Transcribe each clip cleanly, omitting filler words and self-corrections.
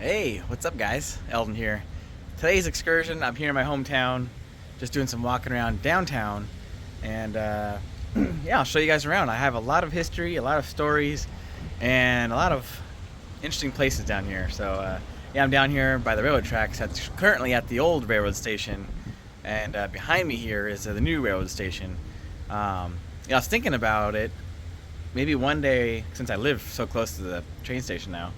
Hey, what's up guys? Eldon here. Today's excursion, I'm here in my hometown, just doing some walking around downtown, and yeah, I'll show you guys around. I have a lot of history, a lot of stories, and a lot of interesting places down here. So yeah, I'm down here by the railroad tracks, currently at the old railroad station, and behind me here is the new railroad station. Yeah, I was thinking about it, maybe one day, since I live so close to the train station now,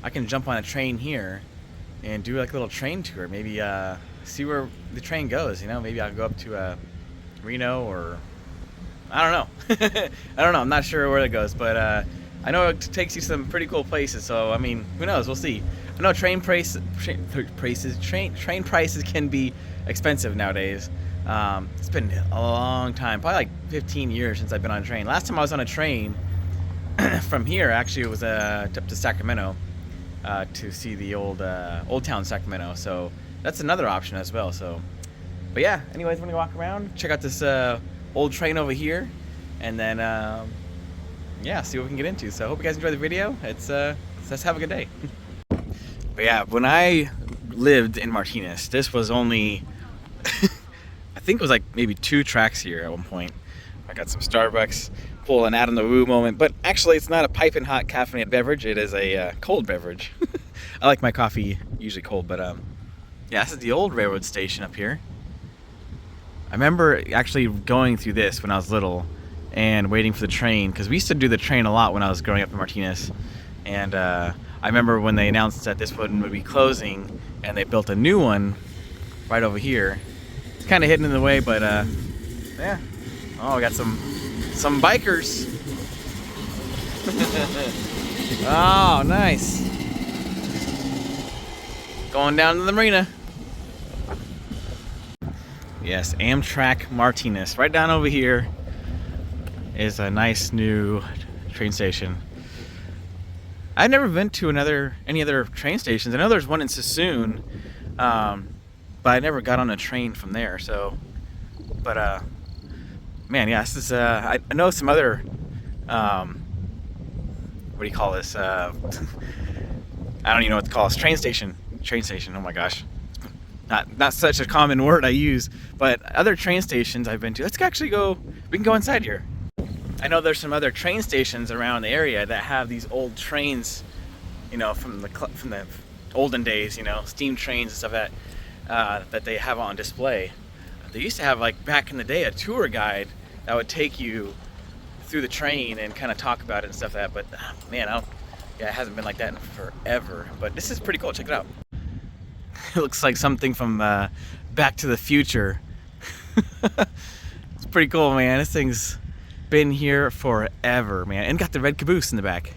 I can jump on a train here and do like a little train tour. Maybe see where the train goes. You know, maybe I'll go up to Reno, or I don't know. I don't know. I'm not sure where it goes, but I know it takes you some pretty cool places. So I mean, who knows? We'll see. I know train prices can be expensive nowadays. It's been a long time, probably like 15 years since I've been on a train. Last time I was on a train from here, actually, it was up to Sacramento. To see the old town Sacramento, so that's another option as well. So, but yeah, anyways, we're gonna walk around, check out this old train over here, and then yeah, see what we can get into. So I hope you guys enjoy the video. Let's have a good day. But yeah, when I lived in Martinez, this was only I think it was like maybe 2 tracks here at one point. I got some Starbucks, pull an out on the woo moment, but actually it's not a piping hot caffeinated beverage. It is a cold beverage. I like my coffee usually cold, but yeah, this is the old railroad station up here. I remember actually going through this when I was little and waiting for the train, because we used to do the train a lot when I was growing up in Martinez. And I remember when they announced that this one would be closing and they built a new one right over here. It's kind of hidden in the way, but yeah. Oh, we got some bikers. Oh, nice. Going down to the marina. Yes, Amtrak Martinez. Right down over here is a nice new train station. I've never been to any other train stations. I know there's one in Sassoon, but I never got on a train from there. So, but man, yeah, this is I know some other what do you call this? I don't even know what to call this. Train station. Oh my gosh, not such a common word I use. But other train stations I've been to. Let's actually go. We can go inside here. I know there's some other train stations around the area that have these old trains, you know, from the olden days. You know, steam trains and stuff that they have on display. They used to have, like back in the day, a tour guide that would take you through the train and kind of talk about it and stuff like that. But man, yeah, it hasn't been like that in forever. But this is pretty cool. Check it out. It looks like something from Back to the Future. It's pretty cool, man. This thing's been here forever, man, and got the red caboose in the back.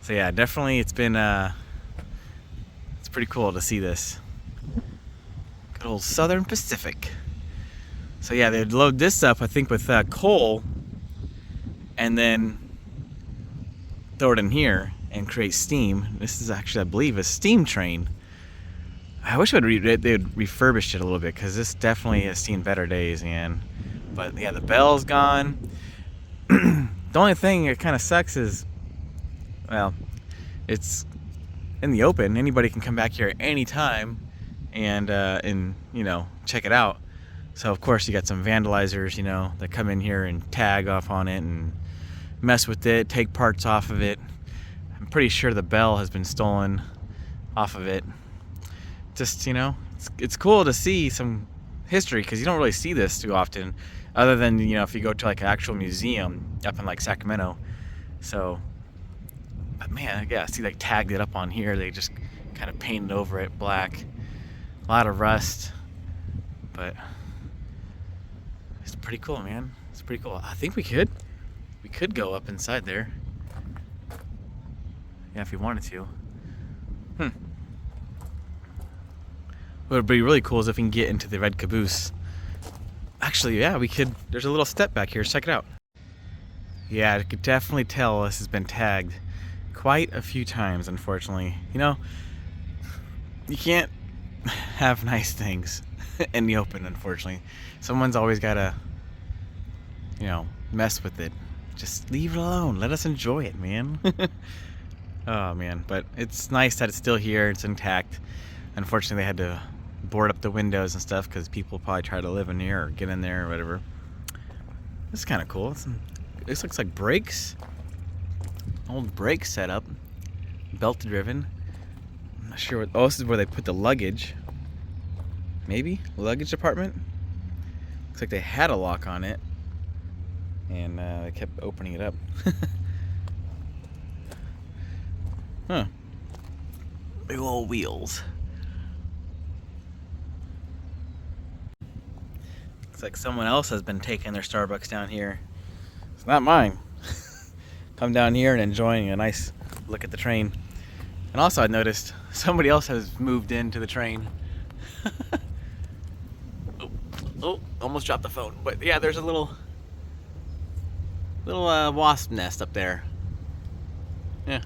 So yeah, definitely, it's been it's pretty cool to see this. Good old Southern Pacific. So yeah, they'd load this up, I think, with coal, and then throw it in here and create steam. This is actually, I believe, a steam train. I wish they'd refurbish it a little bit, because this definitely has seen better days, man. But yeah, the bell's gone. The only thing that kind of sucks is, well, it's in the open. Anybody can come back here at any time and you know, check it out. So of course you got some vandalizers, you know, that come in here and tag off on it and mess with it, take parts off of it. I'm pretty sure the bell has been stolen off of it. Just, you know, it's cool to see some history, because you don't really see this too often, other than, you know, if you go to like an actual museum up in like Sacramento. So, but man, yeah, see, they tagged it up on here. They just kind of painted over it black. A lot of rust, but it's pretty cool, man. It's pretty cool. I think we could go up inside there. Yeah, if you wanted to. What would be really cool is if we can get into the red caboose. Actually, yeah, we could. There's a little step back here. Check it out. Yeah, I could definitely tell this has been tagged quite a few times, unfortunately. You know, you can't have nice things in the open, unfortunately. Someone's always got to, you know, mess with it. Just leave it alone. Let us enjoy it, man. Oh man, but it's nice that it's still here. It's intact. Unfortunately, they had to board up the windows and stuff because people probably try to live in here or get in there or whatever. This is kind of cool. This looks like brakes. Old brake setup. Belt driven. I'm not sure what. Oh, this is where they put the luggage. Maybe luggage department. Looks like they had a lock on it, and they kept opening it up. Huh. Big old wheels. Looks like someone else has been taking their Starbucks down here. It's not mine. Come down here and enjoying a nice look at the train. And also I noticed somebody else has moved into the train. Oh, almost dropped the phone. But yeah, there's a little wasp nest up there. Yeah.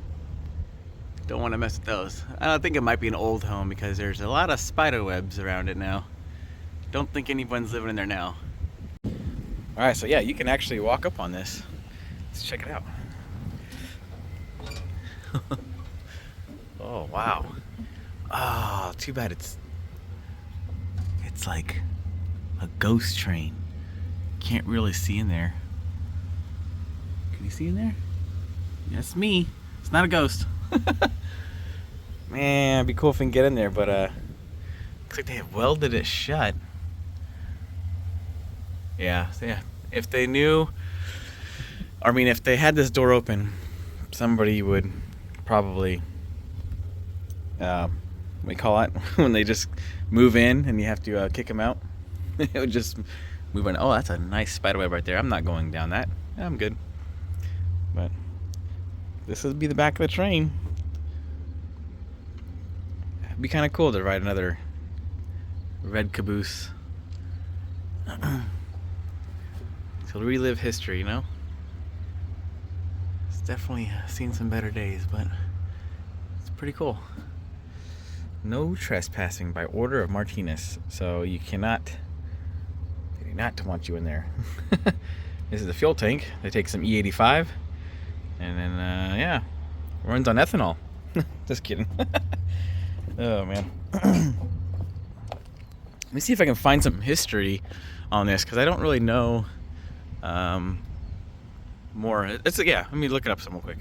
Don't want to mess with those. I don't think it might be an old home because there's a lot of spider webs around it now. Don't think anyone's living in there now. Alright, so yeah, you can actually walk up on this. Let's check it out. Oh, wow. Oh, too bad it's like a ghost train. Can't really see in there. Can you see in there? That's me. It's not a ghost. Man, it'd be cool if we can get in there, but looks like they have welded it shut. Yeah, so yeah. If they knew, I mean, if they had this door open, somebody would probably, what do you call it? When they just move in and you have to kick them out. It would just move in. Oh, that's a nice spider web right there. I'm not going down that. I'm good. But this would be the back of the train. It'd be kind of cool to ride another red caboose. To relive history, you know? It's definitely seen some better days, but it's pretty cool. No trespassing by order of Martinez. So you cannot, they do not want you in there. This is the fuel tank. They take some E85. And then, yeah, runs on ethanol. Just kidding. Oh, man. Let me see if I can find some history on this, because I don't really know more. Yeah, let me look it up some real quick.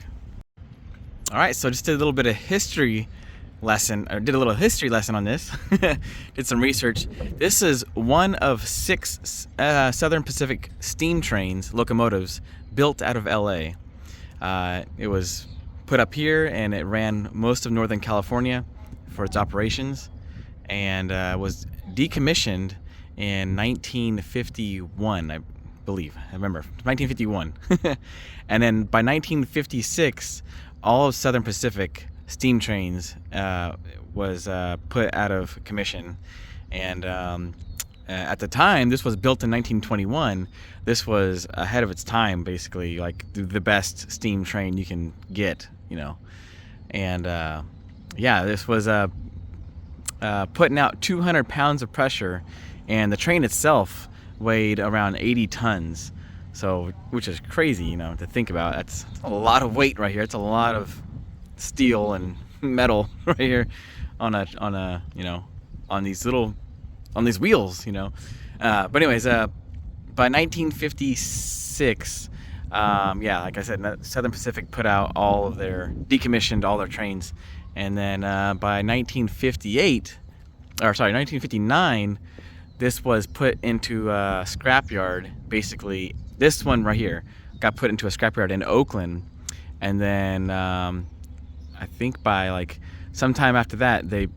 All right, so just did a little bit of history lesson, or did a little history lesson on this. Did some research. This is one of 6 Southern Pacific steam trains, locomotives, built out of LA. It was put up here, and it ran most of Northern California for its operations, and was decommissioned in 1951, I believe. I remember 1951. And then by 1956, all of Southern Pacific steam trains was put out of commission. And at the time, this was built in 1921. This was ahead of its time, basically, like the best steam train you can get, you know. And yeah, this was putting out 200 pounds of pressure, and the train itself weighed around 80 tons. So, which is crazy, you know, to think about. That's a lot of weight right here. It's a lot of steel and metal right here on a you know, on these wheels, you know. But anyways, by 1956, yeah, like I said, Southern Pacific decommissioned all their trains, and then by 1959, this was put into a scrapyard. Basically, this one right here got put into a scrapyard in Oakland, and then I think by like sometime after that, they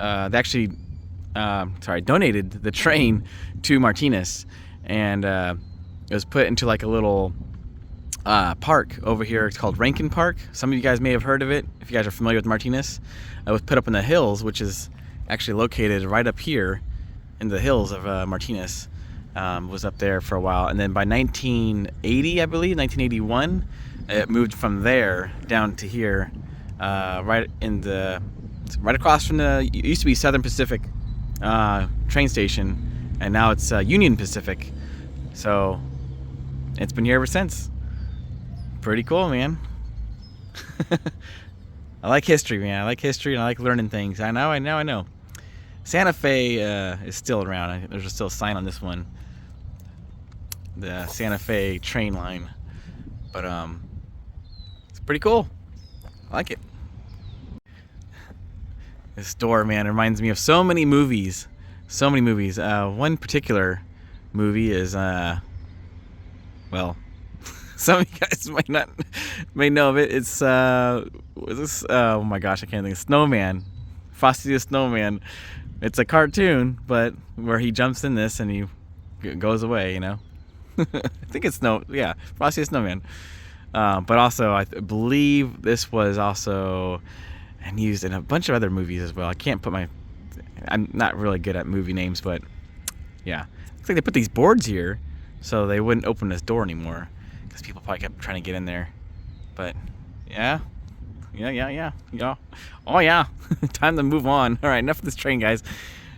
actually donated the train to Martinez, and it was put into like a little park over here. It's called Rankin Park. Some of you guys may have heard of it if you guys are familiar with Martinez. It was put up in the hills, which is actually located right up here in the hills of Martinez. Was up there for a while, and then by 1980, I believe 1981, it moved from there down to here, right across from it used to be Southern Pacific train station, and now it's Union Pacific. So it's been here ever since. Pretty cool, man. I like history, man. I like history and I like learning things. I know. Santa Fe is still around. There's still a sign on this one. The Santa Fe train line. But it's pretty cool. I like it. This door, man, reminds me of so many movies. So many movies. One particular movie is well, some of you guys may know of it. It's was this? Oh my gosh, I can't think. Snowman, Frosty the Snowman. It's a cartoon, but where he jumps in this and he goes away. You know, I think it's Frosty the Snowman. But also, I believe this was also and used in a bunch of other movies as well. I can't put I'm not really good at movie names, but yeah, looks like they put these boards here so they wouldn't open this door anymore because people probably kept trying to get in there. But yeah. Oh yeah, time to move on. All right, enough of this train, guys.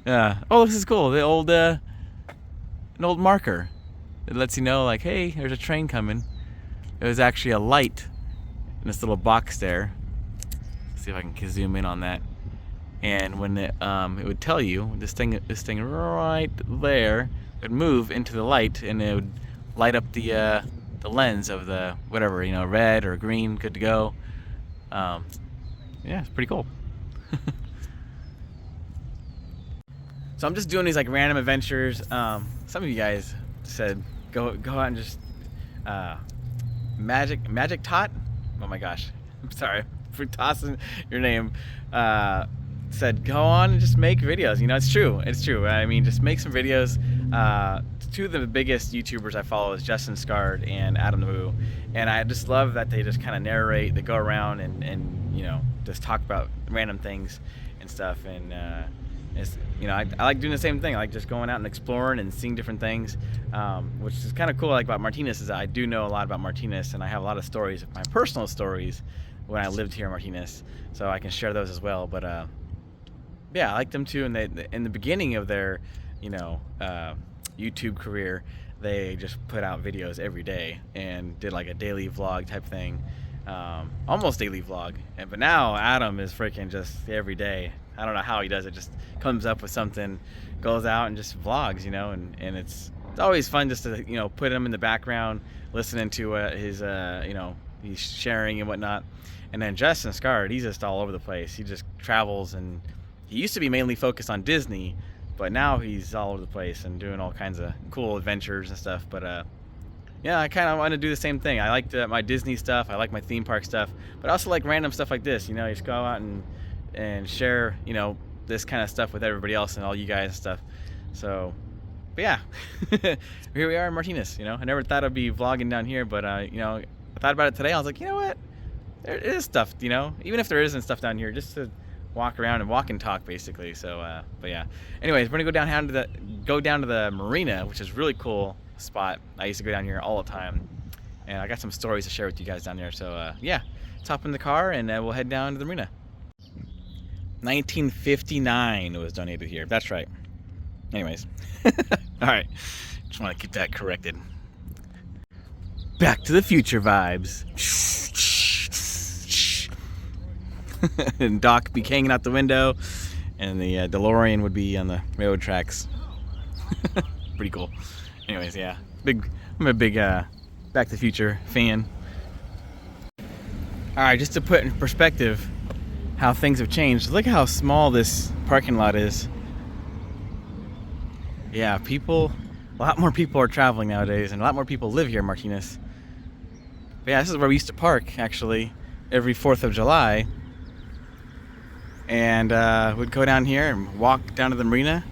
Oh, this is cool. An old marker. It lets you know, like, hey, there's a train coming. It was actually a light in this little box there. Let's see if I can zoom in on that. And when it would tell you this thing right there would move into the light, and it would light up the lens of the whatever, you know, red or green, good to go. Yeah, it's pretty cool. So I'm just doing these like random adventures. Some of you guys said go out and just Magic Tot. Oh my gosh, I'm sorry for tossing your name. Said go on and just make videos. You know, it's true. I mean, just make some videos. Two of the biggest YouTubers I follow is Justin Scard and Adam the Woo, and I just love that they just kind of narrate. They go around and you know, just talk about random things and stuff. And it's, you know, I like doing the same thing. I like just going out and exploring and seeing different things, which is kind of cool. Like about Martinez is that I do know a lot about Martinez, and I have a lot of stories, my personal stories, when I lived here in Martinez, so I can share those as well. But yeah, I like them too. And they, in the beginning of their, you know, YouTube career, they just put out videos every day and did like a daily vlog type thing, almost daily vlog. But now Adam is freaking just every day. I don't know how he does it. Just comes up with something, goes out and just vlogs, you know. And it's always fun just to, you know, put him in the background, listening to his you know, he's sharing and whatnot. And then Justin Scard, he's just all over the place. He just travels, and he used to be mainly focused on Disney, but now he's all over the place and doing all kinds of cool adventures and stuff. But yeah, I kind of want to do the same thing. I like my Disney stuff. I like my theme park stuff, but I also like random stuff like this. You know, you just go out and share, you know, this kind of stuff with everybody else and all you guys and stuff. So, but yeah, here we are in Martinez. You know, I never thought I'd be vlogging down here, but you know, I thought about it today. I was like, you know what? There is stuff, you know, even if there isn't stuff down here, just to walk around and walk and talk, basically. So, but yeah. Anyways, we're gonna go down to the marina, which is a really cool spot. I used to go down here all the time, and I got some stories to share with you guys down there. So, yeah, let's hop in the car and we'll head down to the marina. 1959 was donated here. That's right. Anyways, all right. Just want to keep that corrected. Back to the Future vibes. And Doc be hanging out the window, and the DeLorean would be on the railroad tracks. Pretty cool. Anyways, yeah, I'm a big Back to the Future fan. All right, just to put in perspective how things have changed, look at how small this parking lot is. Yeah, a lot more people are traveling nowadays, and a lot more people live here in Martinez. But yeah, this is where we used to park, actually, every 4th of July. And we'd go down here and walk down to the marina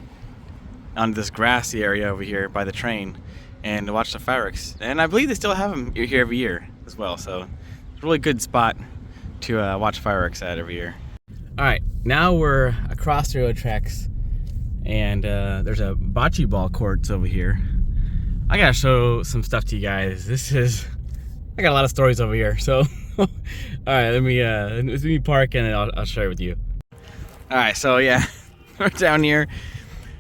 on this grassy area over here by the train and watch the fireworks. And I believe they still have them here every year as well. So it's a really good spot to watch fireworks at every year. All right, now we're across the railroad tracks, and there's a bocce ball courts over here. I gotta show some stuff to you guys. I got a lot of stories over here. So, all right, let me park and I'll share it with you. All right, so yeah, we're down here.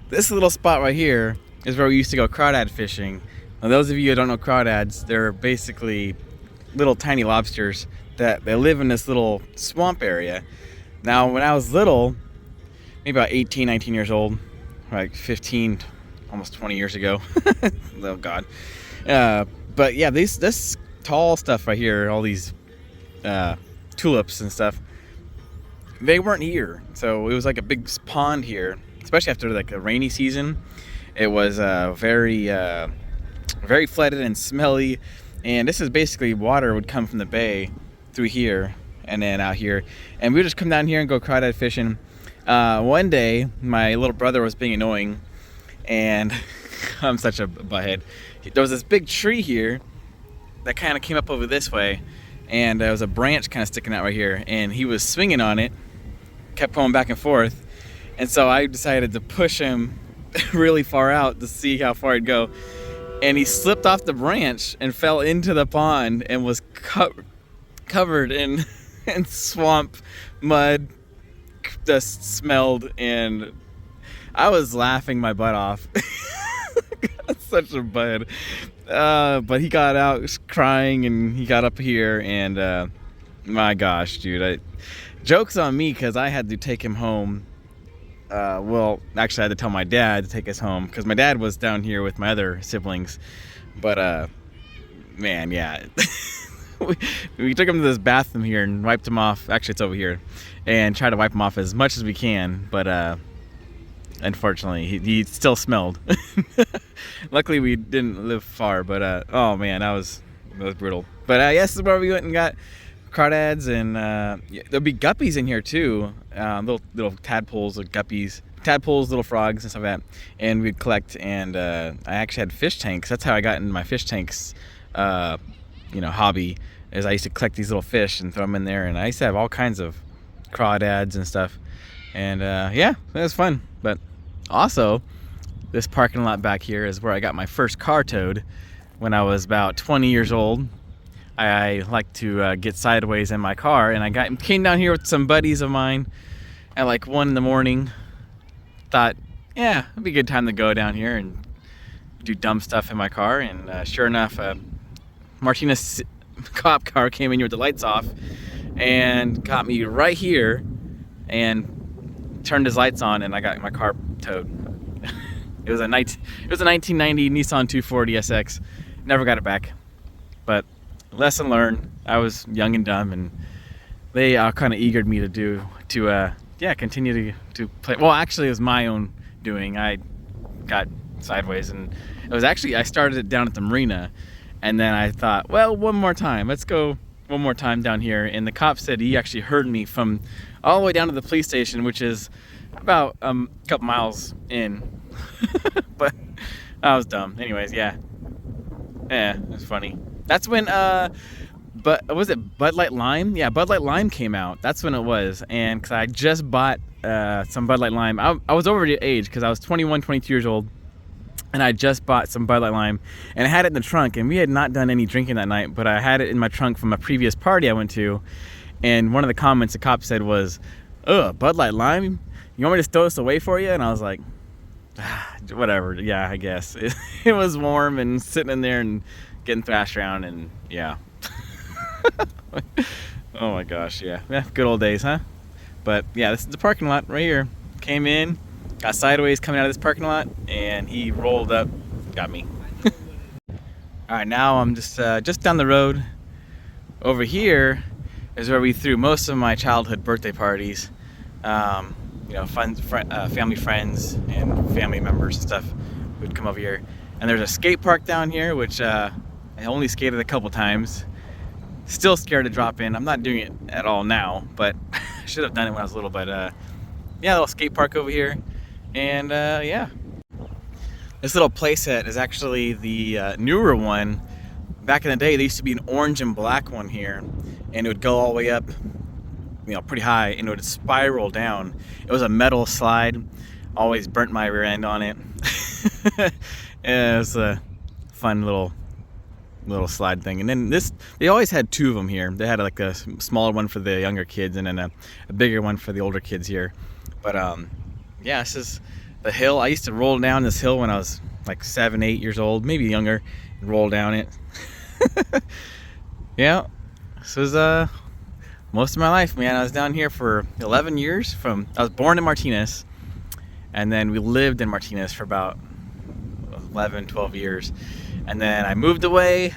This little spot right here is where we used to go crawdad fishing. Now, those of you who don't know crawdads, they're basically little tiny lobsters that they live in this little swamp area. Now, when I was little, maybe about 18, 19 years old, like 15, almost 20 years ago. Oh God. But yeah, this tall stuff right here, all these tulips and stuff, they weren't here. So it was like a big pond here, especially after like a rainy season. It was very flooded and smelly. And this is basically water would come from the bay through here and then out here. And we would just come down here and go crawdad fishing. One day, my little brother was being annoying, and I'm such a butthead. There was this big tree here that kind of came up over this way, and there was a branch kind of sticking out right here, and he was swinging on it, kept going back and forth, and so I decided to push him really far out to see how far he'd go, and he slipped off the branch and fell into the pond and was covered in swamp mud, just smelled, and I was laughing my butt off. Such a bud. But he got out crying, and he got up here, and my gosh, dude, joke's on me because I had to take him home. Well, actually I had to tell my dad to take us home because my dad was down here with my other siblings. But man, yeah. we took him to this bathroom here and wiped him off. Actually, it's over here, and tried to wipe him off as much as we can. But unfortunately, he still smelled. Luckily, we didn't live far. But oh man, that was brutal. But yes, this is where we went and got crawdads, and there'll be guppies in here too. Little tadpoles, or guppies, tadpoles, little frogs, and stuff like that. And we'd collect. And I actually had fish tanks. That's how I got into my fish tanks. Hobby is I used to collect these little fish and throw them in there, and I used to have all kinds of crawdads and stuff, and yeah, it was fun. But also, this parking lot back here is where I got my first car towed when I was about 20 years old. I like to get sideways in my car, and I came down here with some buddies of mine at like 1 in the morning. Thought, yeah, it'd be a good time to go down here and do dumb stuff in my car, and sure enough, Martinez cop car came in here with the lights off and got me right here and turned his lights on, and I got my car towed. It was a 1990 Nissan 240 SX. Never got it back. But lesson learned. I was young and dumb, and they kind of eagered me to continue to play. Well, actually, it was my own doing. I got sideways, and it was actually, I started it down at the marina. And then I thought, well, one more time. Let's go one more time down here. And the cop said he actually heard me from all the way down to the police station, which is about a couple miles in. But I was dumb. Anyways, yeah. Yeah, it was funny. That's when, but was it Bud Light Lime? Yeah, Bud Light Lime came out. That's when it was. And because I just bought some Bud Light Lime. I was over the age because I was 21, 22 years old. And I just bought some Bud Light Lime, and I had it in the trunk, and we had not done any drinking that night, but I had it in my trunk from a previous party I went to, and one of the comments the cop said was, "Ugh, Bud Light Lime? You want me to stow this away for you?" And I was like, whatever, yeah, I guess. It was warm and sitting in there and getting thrashed around, and yeah. Oh my gosh, yeah, good old days, huh? But yeah, this is the parking lot right here. Came in, got sideways coming out of this parking lot, and he rolled up, got me. All right, now I'm just down the road. Over here is where we threw most of my childhood birthday parties. Family friends and family members and stuff would come over here. And there's a skate park down here, which I only skated a couple times. Still scared to drop in. I'm not doing it at all now, but I should have done it when I was little. But yeah, little skate park over here. And yeah, this little playset is actually the newer one. Back in the day, there used to be an orange and black one here, and it would go all the way up, pretty high, and it would spiral down. It was a metal slide. Always burnt my rear end on it. Yeah, it was a fun little slide thing. And then they always had two of them here. They had like a smaller one for the younger kids, and then a bigger one for the older kids here. But yeah, this is the hill. I used to roll down this hill when I was like 7, 8 years old, maybe younger, and roll down it. Yeah, this was most of my life, man. I was down here for 11 years. I was born in Martinez, and then we lived in Martinez for about 11, 12 years. And then I moved away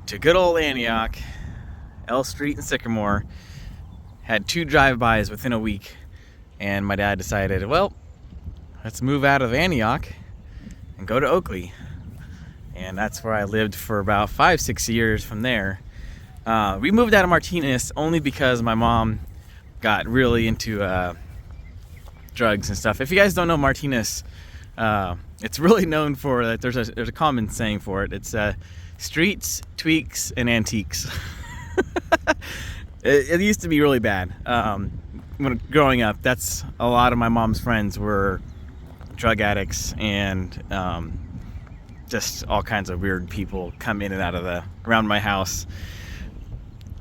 to good old Antioch, L Street and Sycamore. Had 2 drive-bys within a week, and my dad decided, well, let's move out of Antioch and go to Oakley. And that's where I lived for about 5-6 years from there. We moved out of Martinez only because my mom got really into drugs and stuff. If you guys don't know Martinez, it's really known for that. There's a common saying for it. It's streets, tweaks, and antiques. It used to be really bad. When growing up, that's a lot of my mom's friends were drug addicts and just all kinds of weird people come in and out of around my house.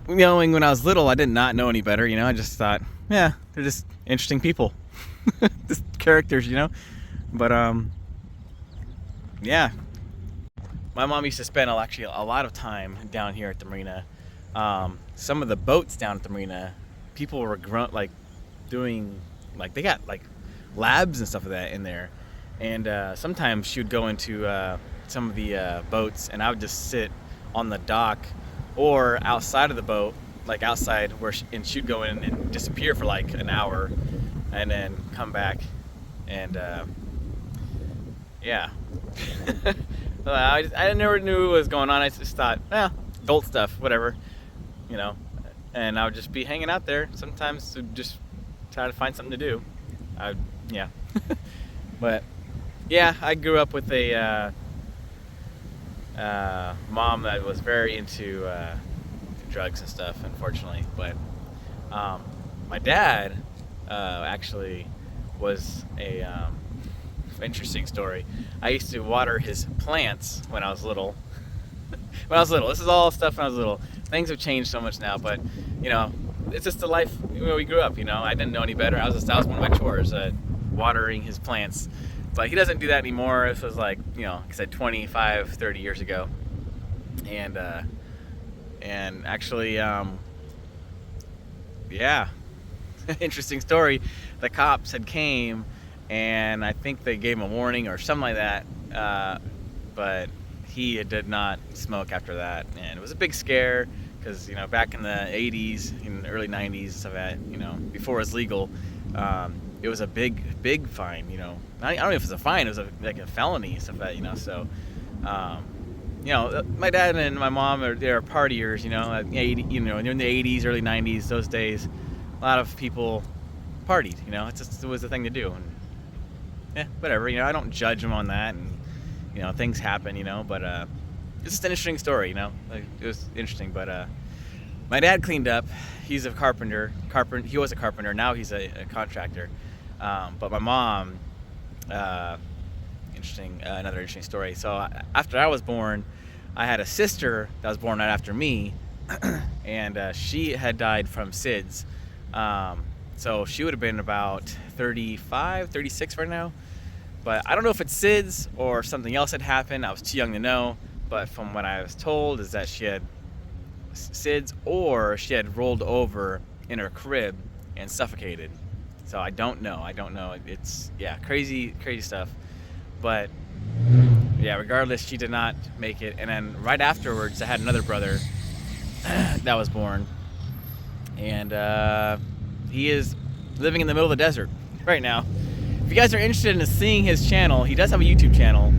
Knowing when I was little, I did not know any better. I just thought, yeah, they're just interesting people, just characters, But yeah, my mom used to spend actually a lot of time down here at the marina. Some of the boats down at the marina, people were doing they got labs and stuff like that in there, and sometimes she would go into some of the boats, and I would just sit on the dock or outside of the boat, outside and she'd go in and disappear for an hour, and then come back, and yeah. I never knew what was going on. I just thought, adult stuff, whatever, and I would just be hanging out there sometimes to just try to find something to do. Yeah. But yeah, I grew up with a mom that was very into drugs and stuff, unfortunately. But my dad actually was a interesting story. I used to water his plants when I was little. This is all stuff when I was little. Things have changed so much now, but it's just the life we grew up. I didn't know any better. That was one of my chores, watering his plants. But he doesn't do that anymore. This was like I said, 25, 30 years ago. And actually, yeah, interesting story. The cops had came, and I think they gave him a warning or something like that. But he did not smoke after that, and it was a big scare because back in the 80s, in the early 90s, and stuff like that, before it was legal, it was a big fine. I don't know if it was a fine; it was a felony and stuff like that. So, my dad and my mom they're partiers. In the 80s, early 90s, those days, a lot of people partied. It was a thing to do. And yeah, whatever. I don't judge them on that, and things happen. But it's just an interesting story. It was interesting. But my dad cleaned up. He's a carpenter. He was a carpenter. Now he's a contractor. But my mom, another interesting story. So after I was born, I had a sister that was born right after me, and she had died from SIDS. So she would have been about 35, 36 right now. But I don't know if it's SIDS or something else had happened. I was too young to know. But from what I was told is that she had SIDS or she had rolled over in her crib and suffocated. So I don't know. It's, crazy stuff. But yeah, regardless, she did not make it. And then right afterwards, I had another brother that was born. And he is living in the middle of the desert right now. If you guys are interested in seeing his channel, he does have a YouTube channel.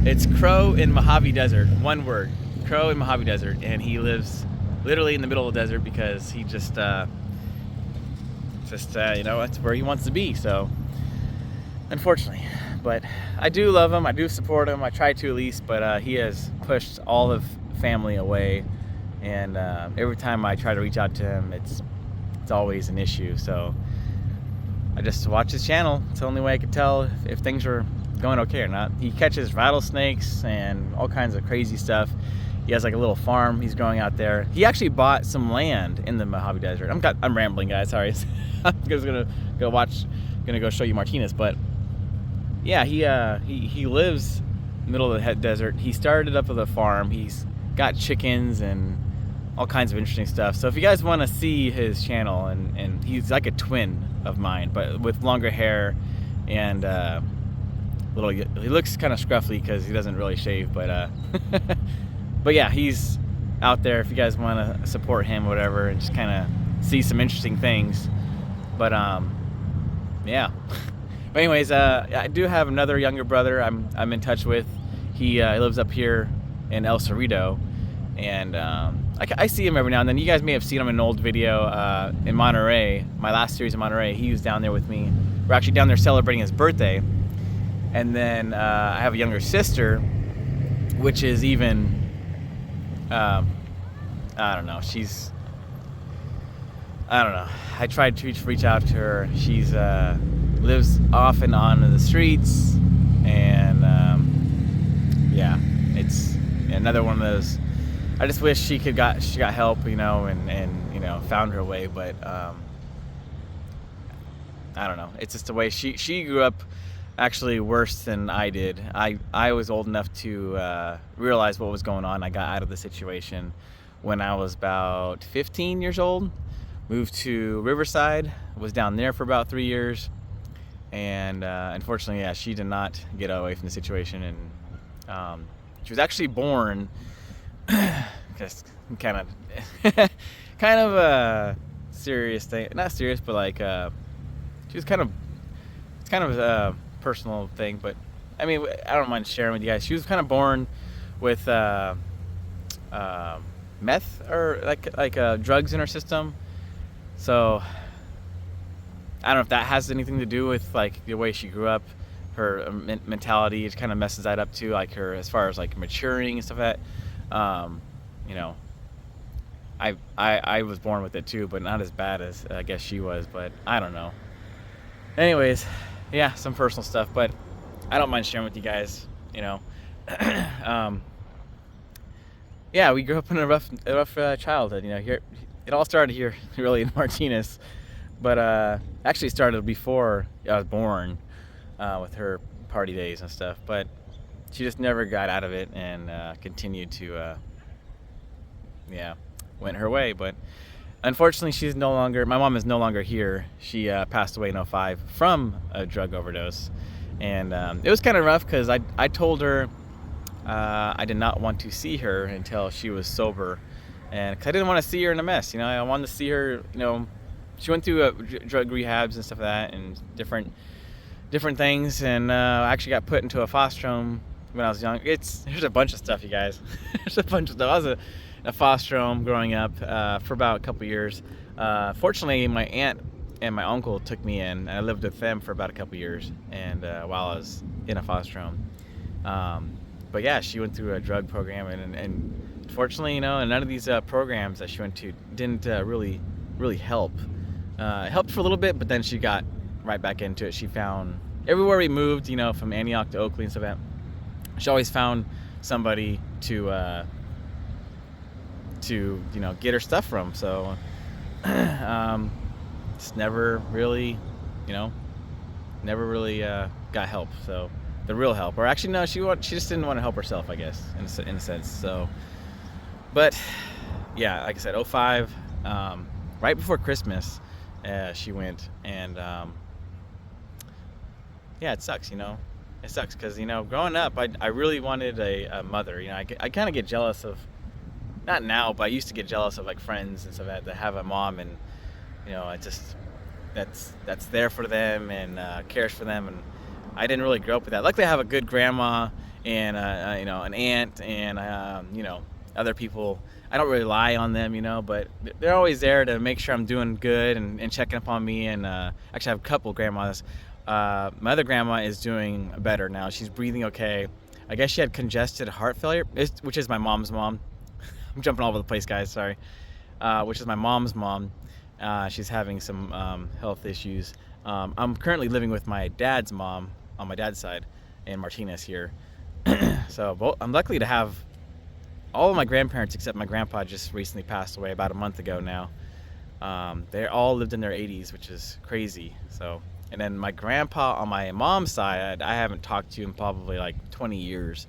It's Crow in Mojave Desert. One word, Crow in Mojave Desert. And he lives literally in the middle of the desert because he just that's where he wants to be. So, unfortunately, but I do love him. I do support him. I try to at least, but he has pushed all of family away. And every time I try to reach out to him, it's always an issue. So I just watch his channel. It's the only way I can tell if things are going okay or not. He catches rattlesnakes and all kinds of crazy stuff. He has a little farm he's growing out there. He actually bought some land in the Mojave Desert. I'm rambling, guys. Sorry. I'm just gonna go show you Martinez. But yeah, he lives in the middle of the desert. He started up with a farm. He's got chickens and all kinds of interesting stuff. So if you guys want to see his channel, and he's like a twin of mine, but with longer hair and he looks kind of scruffy because he doesn't really shave, but but yeah, he's out there if you guys want to support him, whatever, and just kind of see some interesting things. But yeah. But anyways, I do have another younger brother I'm in touch with. He lives up here in El Cerrito, and I see him every now and then. You guys may have seen him in an old video in Monterey, my last series in Monterey. He was down there with me. We're actually down there celebrating his birthday. And then I have a younger sister, which is even, I don't know, I don't know. I tried to reach out to her. She's lives off and on the streets, and yeah, it's another one of those. I just wish she got help, you know, and you know, found her way, but I don't know. It's just the way she grew up. Actually worse than I did. I was old enough to realize what was going on. I got out of the situation when I was about 15 years old. Moved to Riverside, was down there for about 3 years, and unfortunately, yeah, she did not get away from the situation, and she was actually born just kind of a serious thing. Not serious, but like she was it's kind of personal thing, but I mean, I don't mind sharing with you guys. She was kind of born with meth or like drugs in her system. So I don't know if that has anything to do with like the way she grew up, her mentality. It kind of messes that up too, like her as far as like maturing and stuff like that. You know, I was born with it too, but not as bad as I guess she was. But I don't know. Anyways, yeah, some personal stuff, but I don't mind sharing with you guys, you know. Yeah, we grew up in a rough childhood, you know. Here, it all started here, really, in Martinez, but actually started before I was born, with her party days and stuff. But she just never got out of it and continued to, yeah, went her way. But unfortunately, my mom is no longer here. She passed away in 2005 from a drug overdose. And it was kind of rough because I told her I did not want to see her until she was sober. And cause I didn't want to see her in a mess, you know. I wanted to see her, you know. She went through drug rehabs and stuff like that, and different things. And I actually got put into a foster home when I was young. There's a bunch of stuff, you guys. There's a bunch of stuff. I was a foster home growing up for about a couple years. Fortunately, my aunt and my uncle took me in, and I lived with them for about a couple years, and while I was in a foster home. But yeah, she went through a drug program, and fortunately, you know, none of these programs that she went to didn't really help. It helped for a little bit, but then she got right back into it. She found everywhere we moved, you know, from Antioch to Oakley and stuff like that, she always found somebody to you know, get her stuff from. So just never really, you know, got help. So the real help, or actually no, she just didn't want to help herself, I guess, in a sense. So, but yeah, like I said, 2005, right before Christmas, she went, and yeah, it sucks, you know. It sucks because, you know, growing up, I really wanted a mother. You know, I kind of get jealous of, not now, but I used to get jealous of like friends and stuff like that have a mom, and you know, that's there for them and cares for them, and I didn't really grow up with that. Luckily, I have a good grandma and you know, an aunt and you know, other people. I don't really rely on them, you know, but they're always there to make sure I'm doing good and checking up on me. And actually, I have a couple grandmas. My other grandma is doing better now. She's breathing okay. I guess she had congested heart failure, which is my mom's mom. I'm jumping all over the place, guys. Sorry. Which is my mom's mom. She's having some health issues. I'm currently living with my dad's mom on my dad's side in Martinez here. So I'm lucky to have all of my grandparents except my grandpa just recently passed away about a month ago now. They all lived in their 80s, which is crazy. So, and then my grandpa on my mom's side, I haven't talked to him probably like 20 years.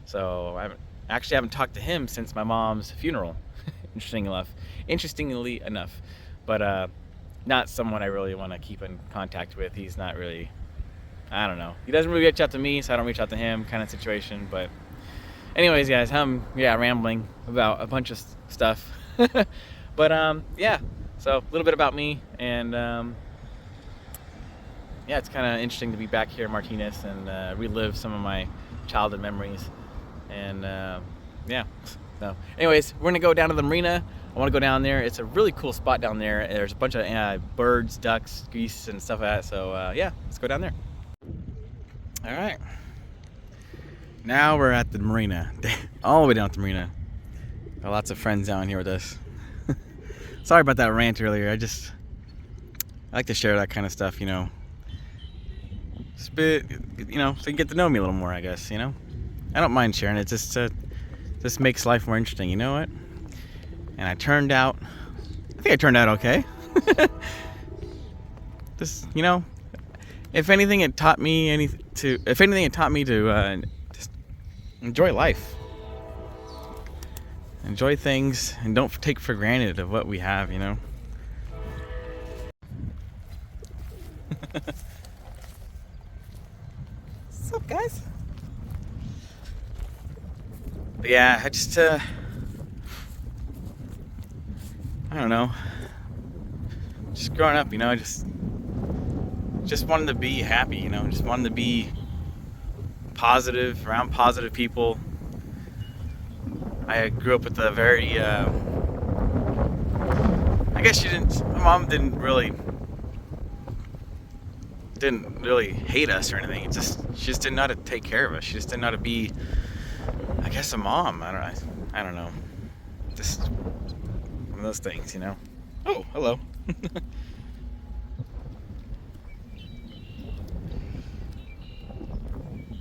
So I haven't talked to him since my mom's funeral. Interestingly enough, but not someone I really want to keep in contact with. He's not really, I don't know. He doesn't really reach out to me, so I don't reach out to him, kind of situation. But anyways, guys, I'm rambling about a bunch of stuff. But yeah, so a little bit about me, and yeah, it's kind of interesting to be back here in Martinez and relive some of my childhood memories. And yeah, so anyways, we're gonna go down to the marina. I want to go down there. It's a really cool spot down there. There's a bunch of birds, ducks, geese, and stuff like that. So yeah, let's go down there. All right, now we're at the marina, all the way down at the marina. Got lots of friends down here with us. Sorry about that rant earlier. I like to share that kind of stuff, you know. Spit, you know, so you get to know me a little more, I guess, you know. I don't mind sharing it. Just makes life more interesting, you know what? And I think I turned out okay. Just, you know, if anything, it taught me to just enjoy life, enjoy things, and don't take for granted of what we have, you know. What's up, guys? But yeah, I don't know. Just growing up, you know, I just wanted to be happy, you know, just wanted to be positive, around positive people. I grew up with a very, I guess my mom didn't really hate us or anything. She just didn't know how to take care of us. She just didn't know how to be, I guess, a mom. I don't know. Just one of those things, you know. Oh, hello.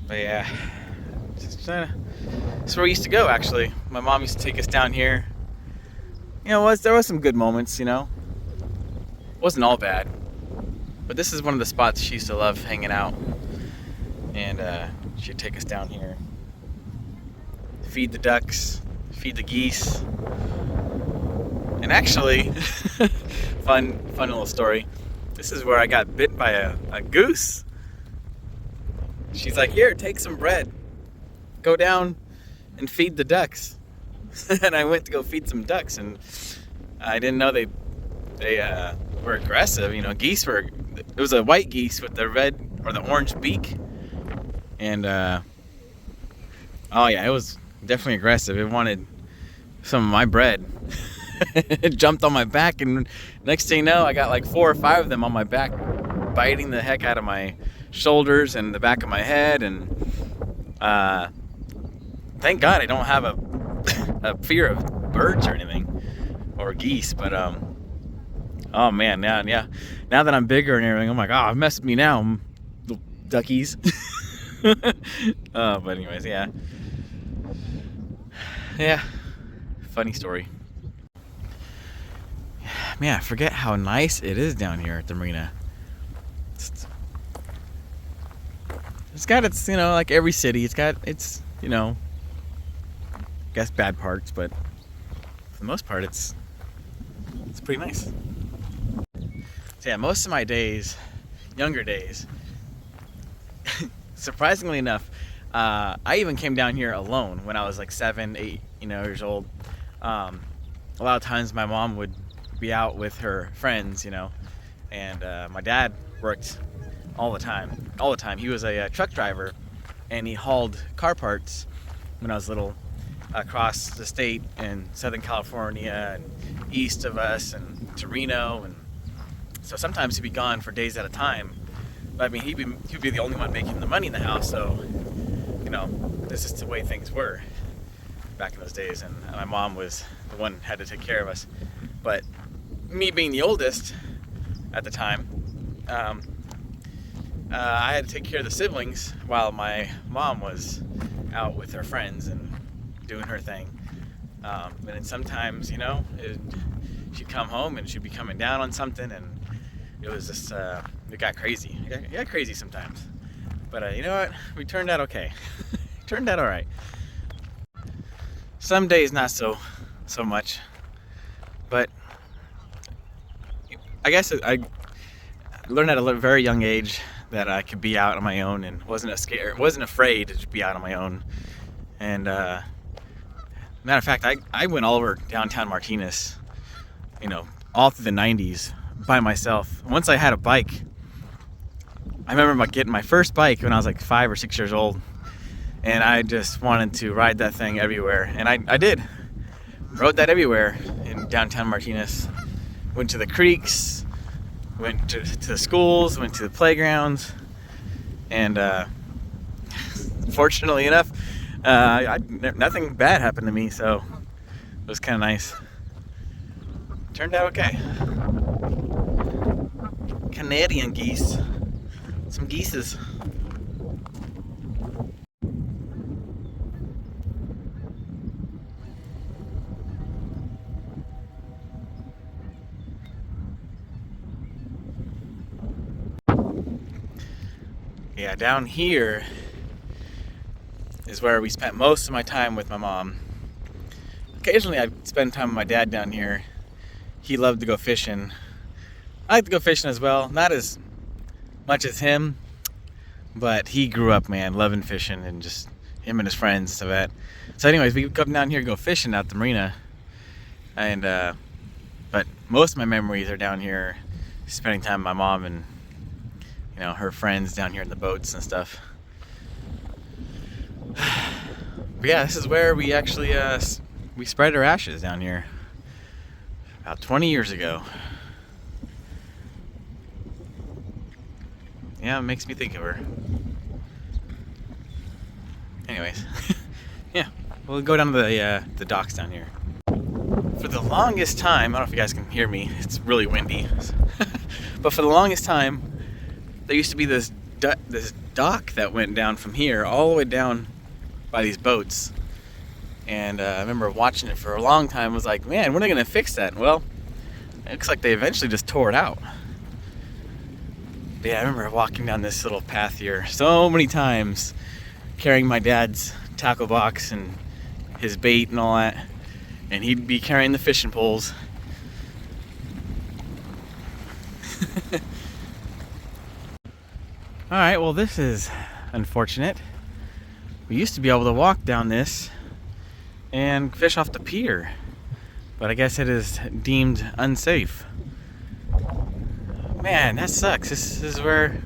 But yeah, that's where we used to go, actually. My mom used to take us down here. You know, there was some good moments, you know. It wasn't all bad. But this is one of the spots she used to love hanging out. And she'd take us down here. Feed the ducks, feed the geese. And actually, fun little story. This is where I got bit by a goose. She's like, here, take some bread. Go down and feed the ducks. And I went to go feed some ducks, and I didn't know they were aggressive. You know, it was a white geese with the red or the orange beak. And oh yeah, it was definitely aggressive. It wanted some of my bread. It jumped on my back, and next thing you know, I got like 4 or 5 of them on my back, biting the heck out of my shoulders and the back of my head. And thank God I don't have a fear of birds or anything, or geese. But oh man, now that I'm bigger and everything, I'm like, oh, mess with me now, little duckies. But anyways, yeah, funny story. Man, I forget how nice it is down here at the marina. It's got its, you know, like every city, it's got its, you know, I guess bad parts, but for the most part, it's pretty nice. So yeah, most of my days, younger days, surprisingly enough, I even came down here alone when I was like 7, 8, years old. A lot of times my mom would be out with her friends, and my dad worked all the time. He was a truck driver, and he hauled car parts when I was little across the state in Southern California and east of us and to Reno, and so sometimes he'd be gone for days at a time. But I mean, he'd be the only one making the money in the house, so this is the way things were back in those days, and my mom was the one who had to take care of us. But me being the oldest at the time, I had to take care of the siblings while my mom was out with her friends and doing her thing. And then sometimes, she'd come home and she'd be coming down on something, and it was just, it got crazy. It got crazy sometimes. But you know what? We turned out okay. Turned out all right. Some days not so much. But I guess I learned at a very young age that I could be out on my own and wasn't afraid to be out on my own. And matter of fact, I went all over downtown Martinez, all through the 90s by myself. Once I had a bike, I remember getting my first bike when I was like 5 or 6 years old, and I just wanted to ride that thing everywhere, and I did. Rode that everywhere in downtown Martinez. Went to the creeks, went to the schools, went to the playgrounds, and fortunately enough, nothing bad happened to me, so it was kind of nice. Turned out okay. Canadian geese. Some geeses. Yeah, down here is where we spent most of my time with my mom. Occasionally I'd spend time with my dad down here. He loved to go fishing. I like to go fishing as well, not as much as him, but he grew up, man, loving fishing, and just him and his friends and stuff like that. So anyways, we come down here to go fishing at the marina, and but most of my memories are down here spending time with my mom and her friends down here in the boats and stuff. But yeah, this is where we actually we spread our ashes down here about 20 years ago. Yeah, it makes me think of her. Anyways, yeah, we'll go down to the docks down here. For the longest time, I don't know if you guys can hear me, it's really windy. But for the longest time, there used to be this dock that went down from here all the way down by these boats. And I remember watching it for a long time. I was like, man, when are they going to fix that? Well, it looks like they eventually just tore it out. But yeah, I remember walking down this little path here so many times, carrying my dad's tackle box and his bait and all that. And he'd be carrying the fishing poles. Alright, well, this is unfortunate. We used to be able to walk down this and fish off the pier, but I guess it is deemed unsafe. Man, that sucks. This is where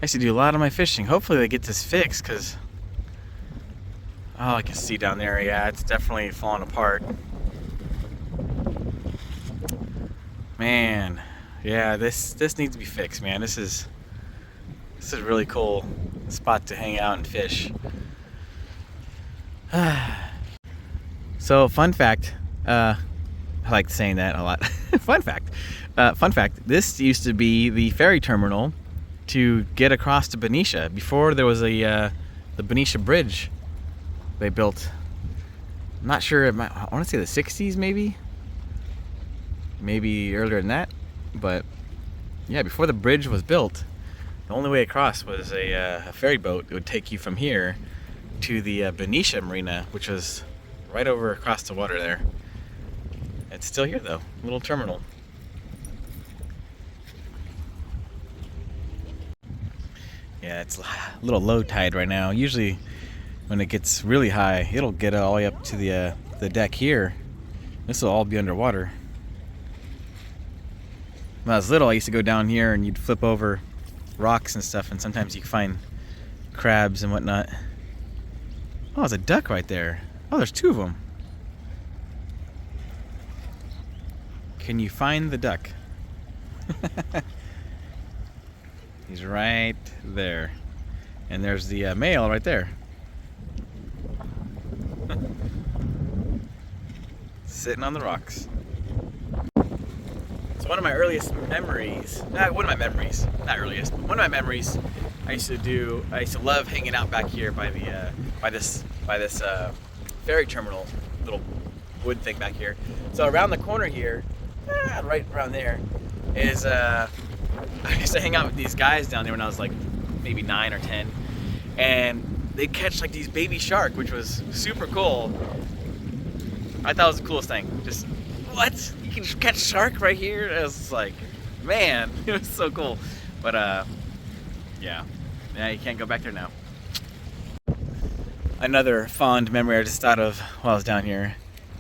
I used to do a lot of my fishing. Hopefully they get this fixed, because I can see down there, yeah, it's definitely falling apart. Man, yeah, this needs to be fixed, man. This is a really cool spot to hang out and fish. So, fun fact, I like saying that a lot. Fun fact, this used to be the ferry terminal to get across to Benicia before there was the Benicia Bridge they built. I'm not sure, I want to say the 60s maybe earlier than that, but yeah, before the bridge was built, the only way across was a ferry boat. It would take you from here to the Benicia Marina, which was right over across the water there. It's still here though, little terminal. Yeah, it's a little low tide right now. Usually when it gets really high, it'll get all the way up to the deck here. This will all be underwater. When I was little, I used to go down here and you'd flip over rocks and stuff, and sometimes you can find crabs and whatnot. Oh, there's a duck right there. Oh, there's two of them. Can you find the duck? He's right there. And there's the male right there. Sitting on the rocks. So one of my earliest memories, not earliest, but one of my memories, I used to love hanging out back here by this ferry terminal, little wood thing back here. So around the corner here, right around there, is I used to hang out with these guys down there when I was like maybe 9 or 10, and they'd catch like these baby shark, which was super cool. I thought it was the coolest thing. Just, what? You can catch shark right here. I was like, man, it was so cool. But yeah, you can't go back there now. Another fond memory I just thought of while I was down here.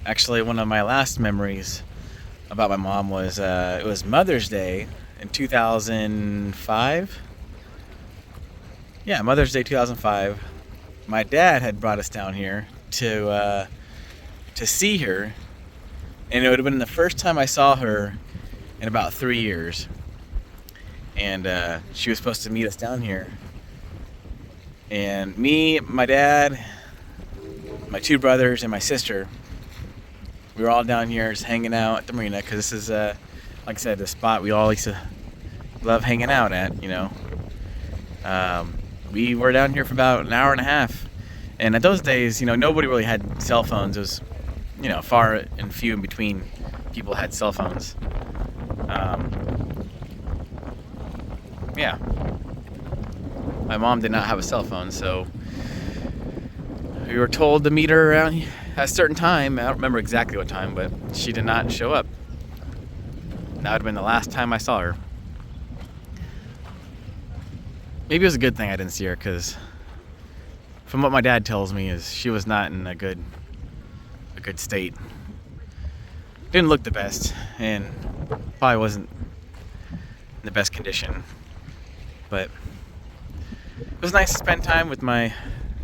Actually, one of my last memories about my mom was it was Mother's Day in 2005. Yeah, Mother's Day 2005. My dad had brought us down here to see her, and it would have been the first time I saw her in about 3 years. And she was supposed to meet us down here. And me, my dad, my two brothers, and my sister, we were all down here just hanging out at the marina, because this is, like I said, the spot we all used to love hanging out at, you know. We were down here for about an hour and a half. And at those days, you know, nobody really had cell phones. It was, you know, far and few in between people had cell phones. Yeah. My mom did not have a cell phone, so we were told to meet her around at a certain time. I don't remember exactly what time, but she did not show up. That would have been the last time I saw her. Maybe it was a good thing I didn't see her, because from what my dad tells me is she was not in a good state. Didn't look the best, and probably wasn't in the best condition. But it was nice to spend time with my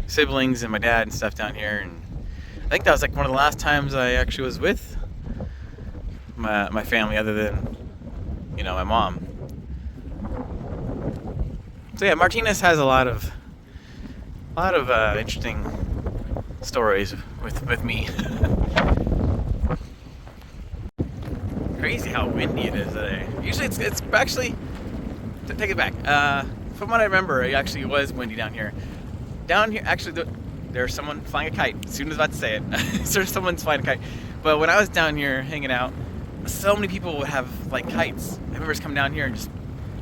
siblings and my dad and stuff down here. And I think that was like one of the last times I actually was with my family, other than, you know, my mom. So yeah, Martinez has a lot of interesting stories with me. Crazy how windy it is today. Usually it's actually, to take it back. From what I remember, it actually was windy down here. Down here, actually, there's someone flying a kite. As soon as I was about to say it, so someone's flying a kite. But when I was down here hanging out, so many people would have like kites. I remember just coming down here and just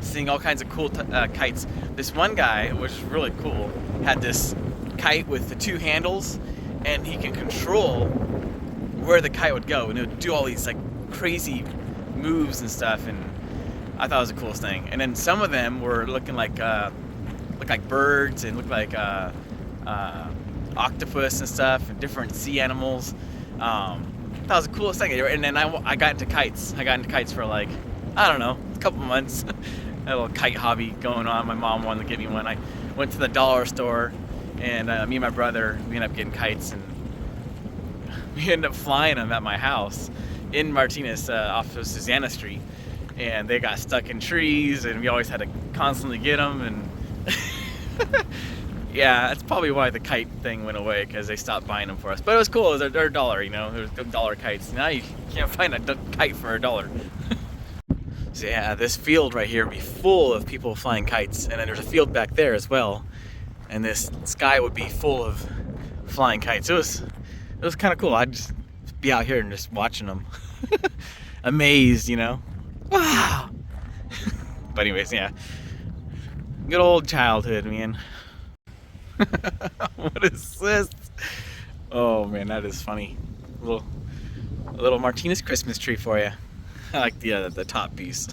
seeing all kinds of cool kites. This one guy, which is really cool, had this kite with the two handles, and he can control where the kite would go, and it would do all these like crazy moves and stuff. And I thought it was the coolest thing. And then some of them were looking like birds, and looked like octopus and stuff, and different sea animals. That was the coolest thing. And then I got into kites. I got into kites for like, I don't know, a couple months. A little kite hobby going on. My mom wanted to give me one. I went to the dollar store, and me and my brother, we ended up getting kites, and we ended up flying them at my house in Martinez off of Susanna Street. And they got stuck in trees, and we always had to constantly get them. And yeah, that's probably why the kite thing went away, because they stopped buying them for us. But it was cool. They're $1, you know. They're $1 kites. Now you can't find a kite for $1. So yeah, this field right here would be full of people flying kites, and then there's a field back there as well, and this sky would be full of flying kites. It was kind of cool. I'd just be out here and just watching them, amazed, you know. Wow. But anyways, yeah, good old childhood, man. What is this? Oh man, that is funny. A little Martinez Christmas tree for you. I like the top piece.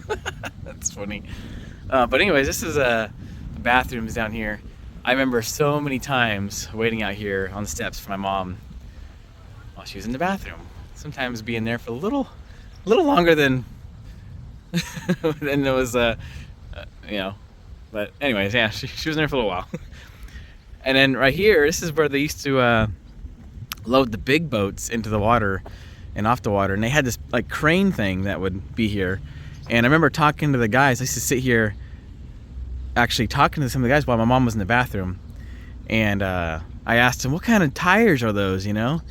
That's funny. But anyways, this is the bathrooms down here. I remember so many times waiting out here on the steps for my mom while she was in the bathroom. Sometimes being there for a little longer than than it was, you know. But anyways, yeah, she was in there for a little while. And then right here, this is where they used to load the big boats into the water and off the water, and they had this like crane thing that would be here. And I remember talking to the guys. I used to sit here actually talking to some of the guys while my mom was in the bathroom, and I asked them, what kind of tires are those, you know?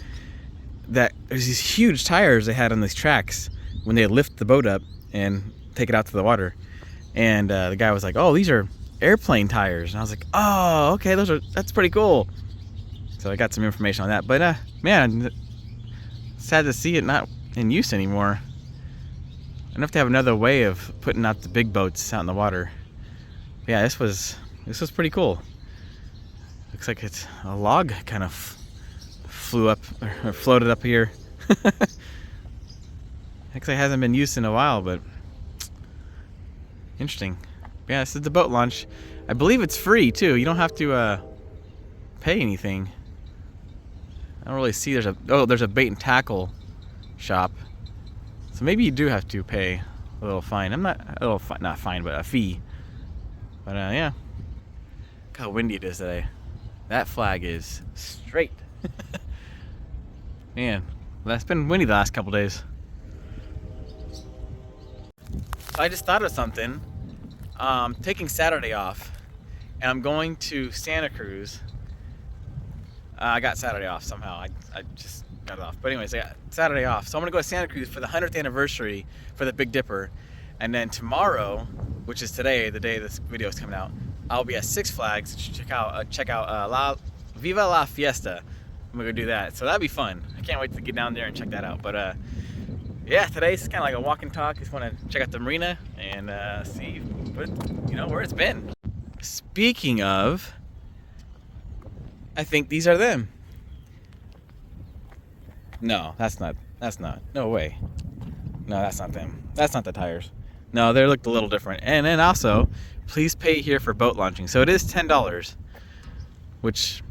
That there's these huge tires they had on these tracks when they lift the boat up and take it out to the water. And the guy was like, oh, these are airplane tires. And I was like, oh, okay, that's pretty cool. So I got some information on that. But man, sad to see it not in use anymore. I'd have to have another way of putting out the big boats out in the water. But yeah, this was pretty cool. Looks like it's a log kind of flew up or floated up here. Actually, it hasn't been used in a while, but interesting. Yeah, this is the boat launch. I believe it's free too. You don't have to pay anything. I don't really see. There's a bait and tackle shop, so maybe you do have to pay a little fine. Not fine, but a fee. But yeah, look how windy it is today. That flag is straight. Man, it's been windy the last couple days. So I just thought of something. Taking Saturday off, and I'm going to Santa Cruz. I got Saturday off somehow. I just got it off. But anyways, I got Saturday off. So I'm going to go to Santa Cruz for the 100th anniversary for the Big Dipper. And then tomorrow, which is today, the day this video is coming out, I'll be at Six Flags to check out Viva La Fiesta. I'm going to go do that. So that'll be fun. I can't wait to get down there and check that out. But yeah, today's kind of like a walk and talk. Just want to check out the marina and see where it's been. Speaking of, I think these are them. No, that's not. No way. No, that's not them. That's not the tires. No, they looked a little different. And then also, please pay here for boat launching. So it is $10, which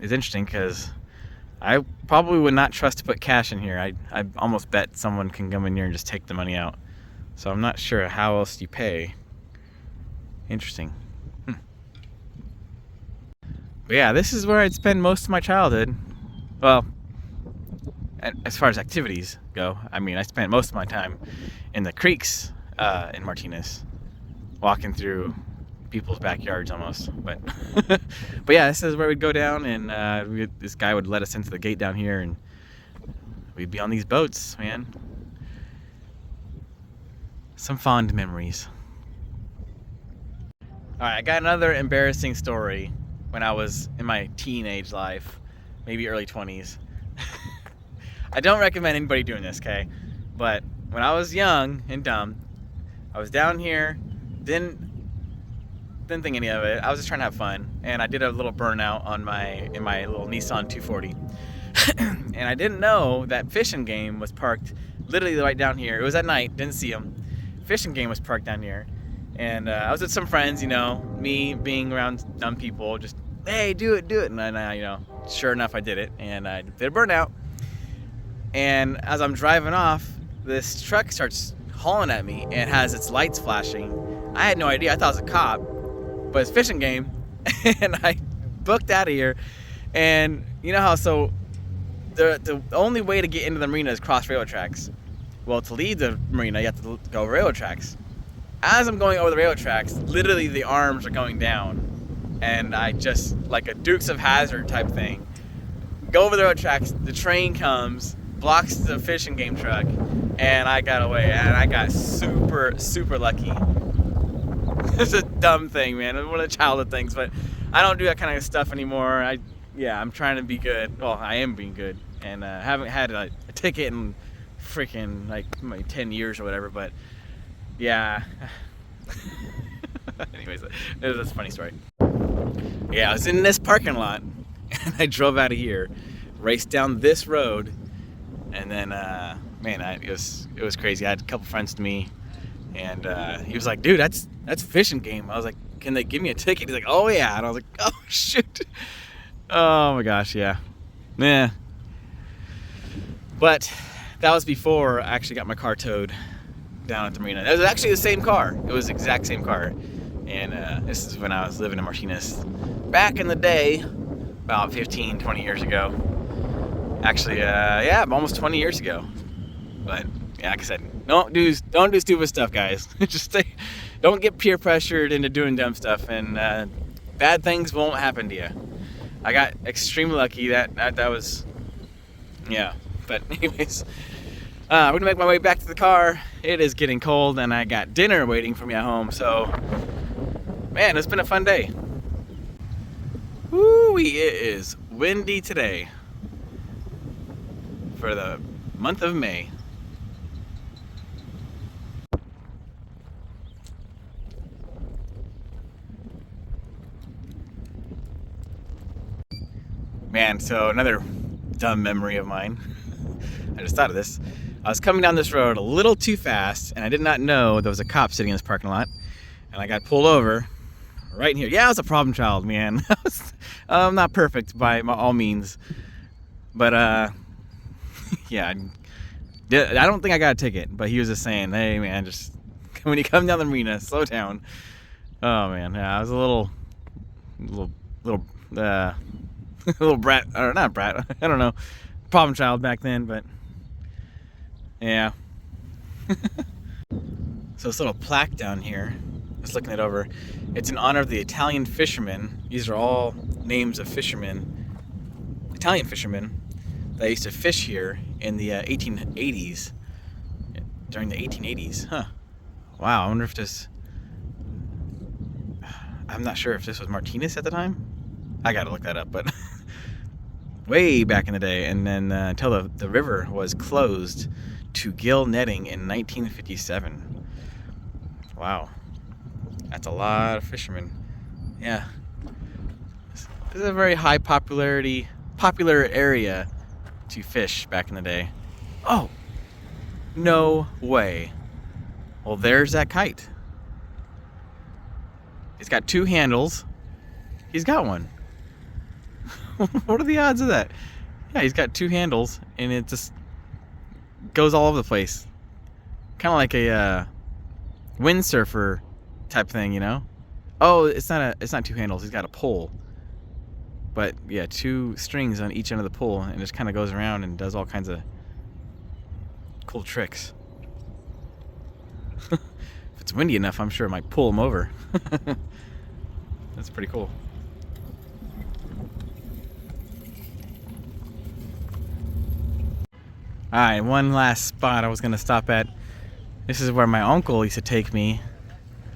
is interesting because I probably would not trust to put cash in here. I almost bet someone can come in here and just take the money out. So I'm not sure how else you pay. Interesting. But yeah, this is where I'd spend most of my childhood. Well, as far as activities go, I mean, I spent most of my time in the creeks in Martinez, walking through people's backyards almost. But but yeah, this is where we'd go down, and this guy would let us into the gate down here, and we'd be on these boats, man. Some fond memories. All right, I got another embarrassing story when I was in my teenage life, maybe early 20s. I don't recommend anybody doing this, okay? But when I was young and dumb, I was down here, didn't think any of it. I was just trying to have fun, and I did a little burnout on in my little Nissan 240. And I didn't know that Fish and Game was parked literally right down here. It was at night, didn't see them. Fish and Game was parked down here. And I was with some friends, me being around dumb people, just, hey, do it. And I, sure enough, I did it. And I did a burnout. And as I'm driving off, this truck starts hauling at me and has its lights flashing. I had no idea. I thought it was a cop, but it's Fish and Game. And I booked out of here. And you know how, so the only way to get into the marina is cross railroad tracks. Well, to leave the marina, you have to go railroad tracks. As I'm going over the railroad tracks, literally the arms are going down, and I just, like a Dukes of Hazzard type thing, go over the railroad tracks, the train comes, blocks the Fish and Game truck, and I got away, and I got super, super lucky. It's a dumb thing, man. It's one of the childhood things, but I don't do that kind of stuff anymore. I'm trying to be good. Well, I am being good, and haven't had a ticket in freaking like 10 years or whatever, but yeah. Anyways, it was a funny story. Yeah, I was in this parking lot, and I drove out of here, raced down this road, and then, man, it was crazy. I had a couple friends to me, and he was like, "Dude, that's Fish and Game." I was like, "Can they give me a ticket?" He's like, "Oh yeah," and I was like, "Oh shoot." Oh my gosh, yeah. But that was before I actually got my car towed down at the marina. It was actually the same car. It was the exact same car. And this is when I was living in Martinez. Back in the day, about 15, 20 years ago. Actually, yeah, almost 20 years ago. But, yeah, like I said, don't do stupid stuff, guys. Just don't get peer pressured into doing dumb stuff, and bad things won't happen to you. I got extremely lucky. That was, yeah. But anyways, we're gonna make my way back to the car. It is getting cold, and I got dinner waiting for me at home. So, man, it's been a fun day. Woo! It is windy today for the month of May. Man, so another dumb memory of mine. I just thought of this. I was coming down this road a little too fast, and I did not know there was a cop sitting in this parking lot, and I got pulled over right in here. Yeah, I was a problem child, man. I'm not perfect by all means, but yeah, I don't think I got a ticket, but he was just saying, hey man, just when you come down the marina, slow down. Oh man, yeah, I was a little little brat, or not brat, I don't know, problem child back then, but yeah. So this little plaque down here, just looking it over, it's in honor of the Italian fishermen. These are all names of fishermen, Italian fishermen, that used to fish here in the 1880s, during the 1880s. Huh. Wow, I wonder if this, I'm not sure if this was Martinez at the time. I gotta look that up, but way back in the day, and then until the river was closed to gill netting in 1957. Wow, that's a lot of fishermen. Yeah, this is a very high popular area to fish back in the day. Oh, no way. Well, there's that kite. It's got two handles. He's got one. What are the odds of that? Yeah, he's got two handles, and it just goes all over the place. Kind of like a windsurfer type thing, you know? Oh, it's not two handles. He's got a pole. But yeah, two strings on each end of the pole, and it just kind of goes around and does all kinds of cool tricks. If it's windy enough, I'm sure it might pull him over. That's pretty cool. Alright, one last spot I was going to stop at. This is where my uncle used to take me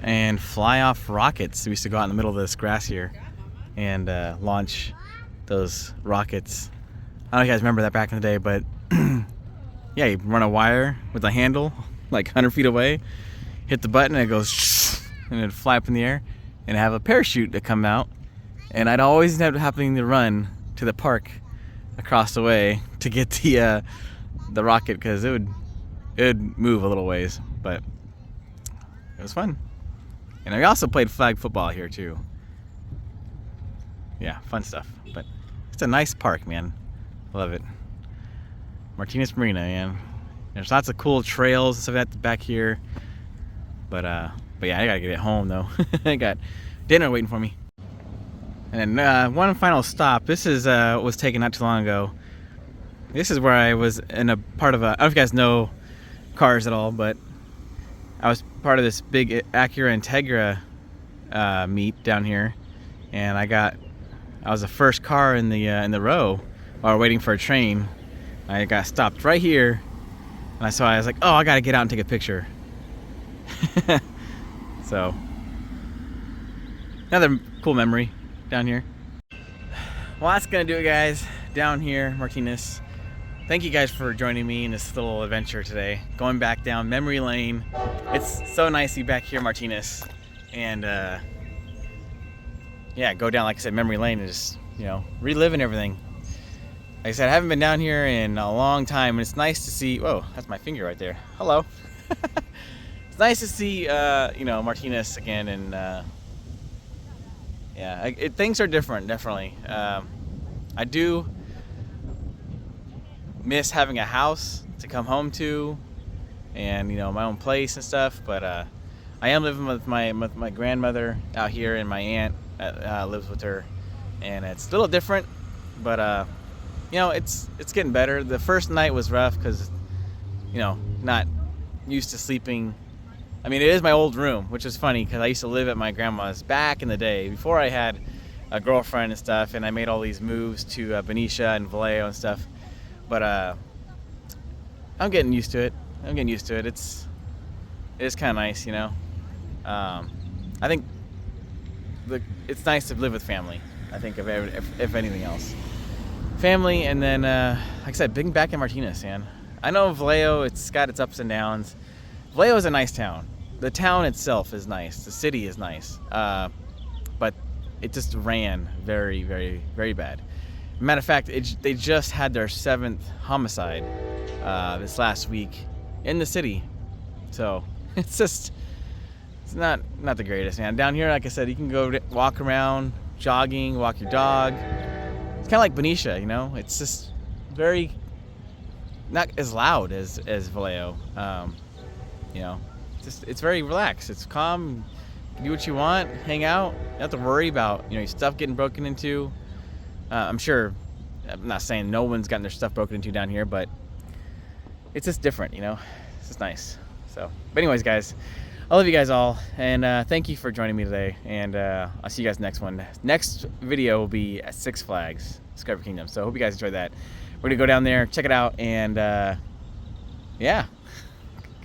and fly off rockets. We used to go out in the middle of this grass here and launch those rockets. I don't know if you guys remember that back in the day, but yeah, you run a wire with a handle like 100 feet away, hit the button, and it goes and it'd fly up in the air, and have a parachute to come out. And I'd always end up having to run to the park across the way to get the rocket, because it would move a little ways, but it was fun. And I also played flag football here too. Yeah, fun stuff. But it's a nice park, man. Love it. Martinez Marina, man. There's lots of cool trails and stuff at the back here. But yeah, I gotta get it home though. I got dinner waiting for me. And then one final stop. This is was taken not too long ago. This is where I was in a part of a, I don't know if you guys know cars at all, but I was part of this big Acura Integra meet down here, and I was the first car in the row while we're waiting for a train. I got stopped right here, and I was like, oh, I gotta get out and take a picture. So another cool memory down here. Well, that's gonna do it, guys, down here, Martinez. Thank you guys for joining me in this little adventure today, going back down memory lane. It's so nice to be back here, Martinez, and yeah, go down, like I said, memory lane, and just, you know, reliving everything. Like I said, I haven't been down here in a long time, and it's nice to see. Whoa, that's my finger right there. Hello. It's nice to see, you know, Martinez again, and yeah, things are different, definitely. I do miss having a house to come home to, and, you know, my own place and stuff, but I am living with my grandmother out here, and my aunt lives with her, and it's a little different, but you know, it's getting better. The first night was rough because, you know, not used to sleeping. I mean, it is my old room, which is funny because I used to live at my grandma's back in the day before I had a girlfriend and stuff, and I made all these moves to Benicia and Vallejo and stuff. But I'm getting used to it. It's kind of nice, you know. I think it's nice to live with family. I think if anything else, family, and then like I said, being back in Martinez, man. I know Vallejo, it's got its ups and downs. Vallejo is a nice town. The town itself is nice. The city is nice, but it just ran very, very, very bad. Matter of fact, they just had their 7th homicide this last week in the city. So it's not the greatest, man. Down here, like I said, you can go walk around, jogging, walk your dog. It's kind of like Benicia, you know. It's just very not as loud as Vallejo. You know, it's very relaxed. It's calm. You can do what you want, hang out. You don't have to worry about, you know, your stuff getting broken into. I'm not saying no one's gotten their stuff broken into down here, but it's just different, you know. It's just nice. So, but anyways, guys, I love you guys all, and thank you for joining me today. And I'll see you guys next one. Next video will be at Six Flags Discovery Kingdom. So I hope you guys enjoyed that. We're gonna go down there, check it out, and yeah,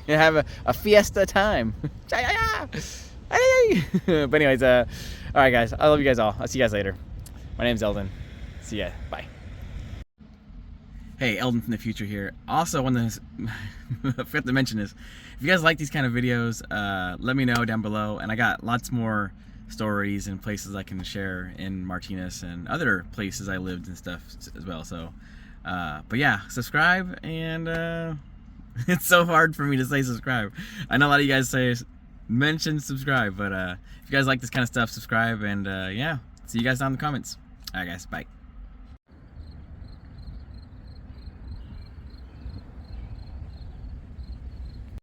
have a fiesta time. But anyways, all right, guys, I love you guys all. I'll see you guys later. My name's Eldon. See ya. Bye. Hey, Eldon from the future here. Also, I forgot to mention this. If you guys like these kind of videos, let me know down below. And I got lots more stories and places I can share in Martinez and other places I lived and stuff as well. So, but yeah, subscribe. And it's so hard for me to say subscribe. I know a lot of you guys mention subscribe, but if you guys like this kind of stuff, subscribe. And yeah, see you guys down in the comments. All right, guys, bye.